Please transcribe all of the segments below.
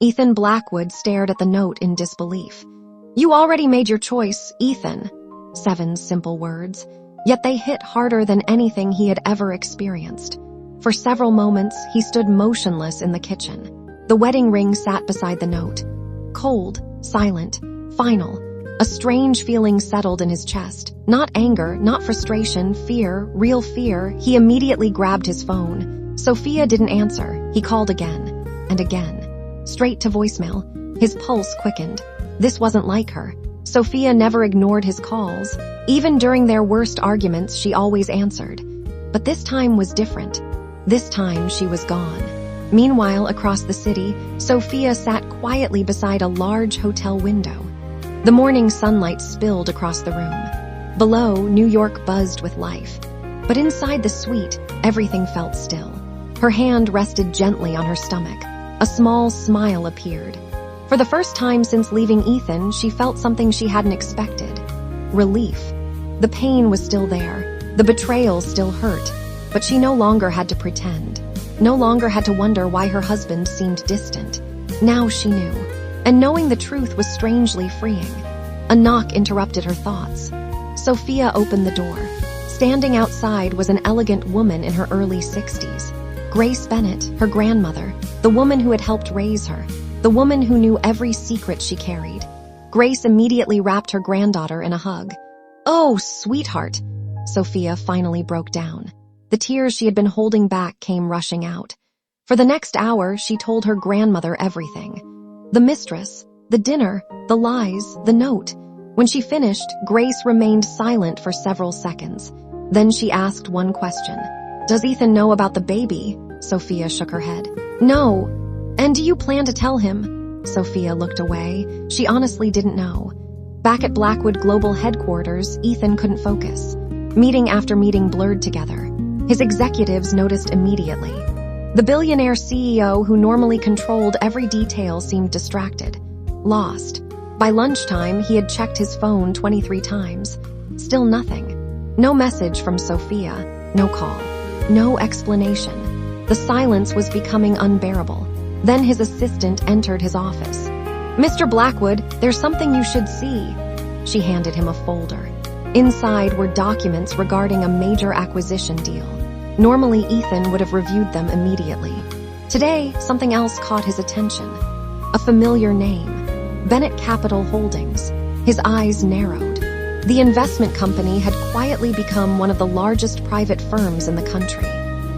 Ethan Blackwood stared at the note in disbelief. "You already made your choice, Ethan." 7 simple words, yet they hit harder than anything he had ever experienced. For several moments, he stood motionless in the kitchen. The wedding ring sat beside the note. Cold, silent, final. A strange feeling settled in his chest. Not anger, not frustration, fear, real fear. He immediately grabbed his phone. Sophia didn't answer. He called again and again. Straight to voicemail. His pulse quickened. This wasn't like her. Sophia never ignored his calls. Even during their worst arguments, she always answered. But this time was different. This time she was gone. Meanwhile, across the city, Sophia sat quietly beside a large hotel window. The morning sunlight spilled across the room. Below, New York buzzed with life. But inside the suite, everything felt still. Her hand rested gently on her stomach. A small smile appeared. For the first time since leaving Ethan, she felt something she hadn't expected. Relief. The pain was still there. The betrayal still hurt. But she no longer had to pretend. No longer had to wonder why her husband seemed distant. Now she knew. And knowing the truth was strangely freeing. A knock interrupted her thoughts. Sophia opened the door. Standing outside was an elegant woman in her early 60s. Grace Bennett, her grandmother, the woman who had helped raise her, the woman who knew every secret she carried. Grace immediately wrapped her granddaughter in a hug. "Oh, sweetheart," Sophia finally broke down. The tears she had been holding back came rushing out. For the next hour, she told her grandmother everything. The mistress, the dinner, the lies, the note. When she finished, Grace remained silent for several seconds. Then she asked one question. "Does Ethan know about the baby?" Sophia shook her head. "No." "And do you plan to tell him?" Sophia looked away. She honestly didn't know. Back at Blackwood Global headquarters, Ethan couldn't focus. Meeting after meeting blurred together. His executives noticed immediately. The billionaire CEO who normally controlled every detail seemed distracted. Lost. By lunchtime, he had checked his phone 23 times. Still nothing. No message from Sophia. No call. No explanation. The silence was becoming unbearable. Then his assistant entered his office. "Mr. Blackwood, there's something you should see." She handed him a folder. Inside were documents regarding a major acquisition deal. Normally, Ethan would have reviewed them immediately. Today, something else caught his attention. A familiar name. Bennett Capital Holdings. His eyes narrowed. The investment company had quietly become one of the largest private firms in the country.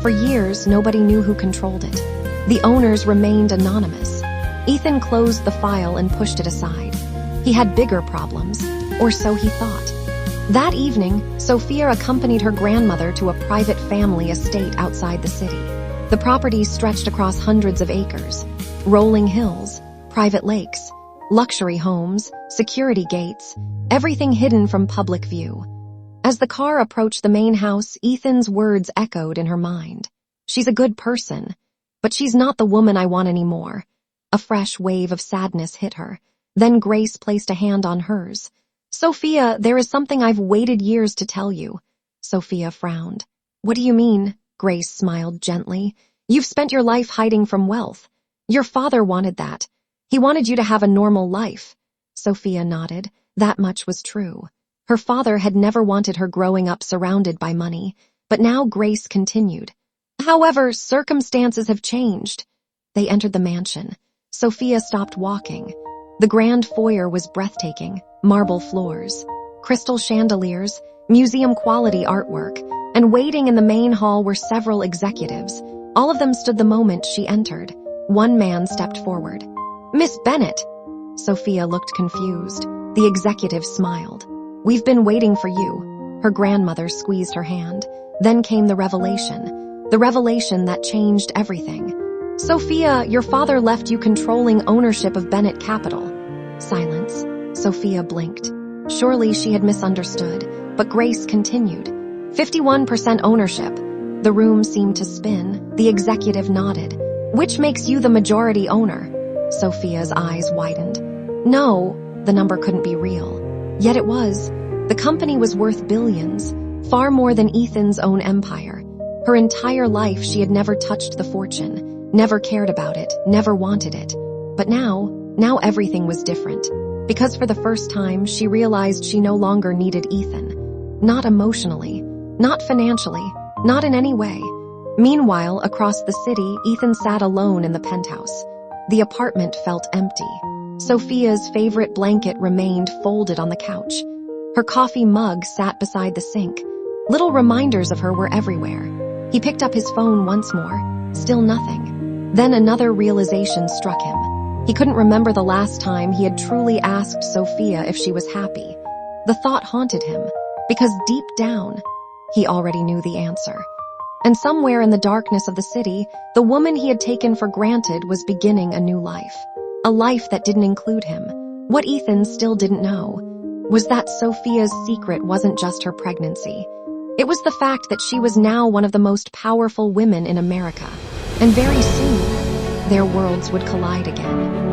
For years, nobody knew who controlled it. The owners remained anonymous. Ethan closed the file and pushed it aside. He had bigger problems, or so he thought. That evening, Sophia accompanied her grandmother to a private family estate outside the city. The property stretched across hundreds of acres. Rolling hills, private lakes, luxury homes, security gates, everything hidden from public view. As the car approached the main house, Ethan's words echoed in her mind. "She's a good person, but she's not the woman I want anymore." A fresh wave of sadness hit her. Then Grace placed a hand on hers. "Sophia, there is something I've waited years to tell you." Sophia frowned. "What do you mean?" Grace smiled gently. "You've spent your life hiding from wealth. Your father wanted that. He wanted you to have a normal life." Sophia nodded. That much was true. Her father had never wanted her growing up surrounded by money, but now Grace continued. "However, circumstances have changed." They entered the mansion. Sophia stopped walking. The grand foyer was breathtaking. Marble floors, crystal chandeliers, museum-quality artwork, and waiting in the main hall were several executives. All of them stood the moment she entered. One man stepped forward. "Miss Bennett." Sophia looked confused. The executive smiled. "We've been waiting for you." Her grandmother squeezed her hand. Then came the revelation that changed everything. "Sophia, your father left you controlling ownership of Bennett Capital." Silence. Sophia blinked. Surely she had misunderstood, but Grace continued. 51% ownership. The room seemed to spin. The executive nodded. "Which makes you the majority owner?" Sophia's eyes widened. No, the number couldn't be real. Yet it was. The company was worth billions, far more than Ethan's own empire. Her entire life she had never touched the fortune, never cared about it, never wanted it. But now everything was different. Because for the first time, she realized she no longer needed Ethan. Not emotionally, not financially, not in any way. Meanwhile, across the city, Ethan sat alone in the penthouse. The apartment felt empty. Sophia's favorite blanket remained folded on the couch. Her coffee mug sat beside the sink. Little reminders of her were everywhere. He picked up his phone once more. Still nothing. Then another realization struck him. He couldn't remember the last time he had truly asked Sophia if she was happy. The thought haunted him, because deep down, he already knew the answer. And somewhere in the darkness of the city, the woman he had taken for granted was beginning a new life. A life that didn't include him. What Ethan still didn't know was that Sophia's secret wasn't just her pregnancy. It was the fact that she was now one of the most powerful women in America. And very soon, their worlds would collide again.